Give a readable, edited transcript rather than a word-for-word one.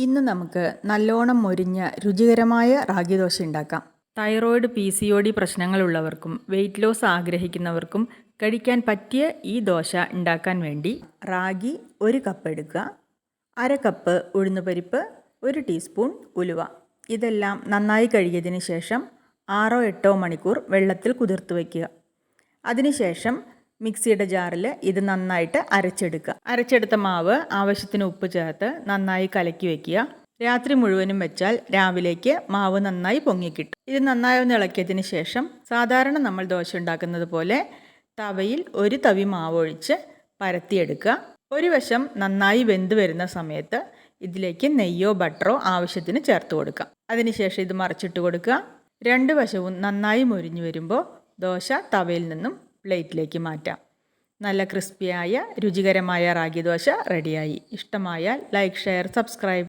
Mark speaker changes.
Speaker 1: ഇന്ന് നമുക്ക് നല്ലോണം മൊരിഞ്ഞ രുചികരമായ റാഗി ദോശ ഉണ്ടാക്കാം. തൈറോയിഡ് PCOD പ്രശ്നങ്ങളുള്ളവർക്കും വെയിറ്റ് ലോസ് ആഗ്രഹിക്കുന്നവർക്കും കഴിക്കാൻ പറ്റിയ ഈ ദോശ ഉണ്ടാക്കാൻ വേണ്ടി റാഗി 1 കപ്പ് എടുക്കുക. 1/2 കപ്പ് ഉഴുന്നുപരിപ്പ്, 1 ടീസ്പൂൺ ഉലുവ. ഇതെല്ലാം നന്നായി കഴുകിയതിന് ശേഷം 6-8 മണിക്കൂർ വെള്ളത്തിൽ കുതിർത്ത് വയ്ക്കുക. അതിനുശേഷം മിക്സിയുടെ ജാറിൽ ഇത് നന്നായിട്ട് അരച്ചെടുക്കുക. അരച്ചെടുത്ത മാവ് ആവശ്യത്തിന് ഉപ്പ് ചേർത്ത് നന്നായി കലക്കി വയ്ക്കുക. രാത്രി മുഴുവനും വെച്ചാൽ രാവിലേക്ക് മാവ് നന്നായി പൊങ്ങിക്കിട്ടും. ഇത് നന്നായി ഒന്ന് ഇളക്കിയതിന് ശേഷം സാധാരണ നമ്മൾ ദോശ ഉണ്ടാക്കുന്നത് പോലെ തവയിൽ 1 തവി മാവ് ഒഴിച്ച് പരത്തിയെടുക്കുക. ഒരു വശം നന്നായി വെന്ത് വരുന്ന സമയത്ത് ഇതിലേക്ക് നെയ്യോ ബട്ടറോ ആവശ്യത്തിന് ചേർത്ത് കൊടുക്കുക. അതിനുശേഷം ഇത് മറിച്ചിട്ട് കൊടുക്കുക. 2 വശവും നന്നായി മൊരിഞ്ഞു വരുമ്പോൾ ദോശ തവയിൽ നിന്നും പ്ലേറ്റിലേക്ക് മാറ്റാം. നല്ല ക്രിസ്പിയായ രുചികരമായ റാഗി ദോശ റെഡിയായി. ഇഷ്ടമായാൽ ലൈക്ക്, ഷെയർ, സബ്സ്ക്രൈബ്.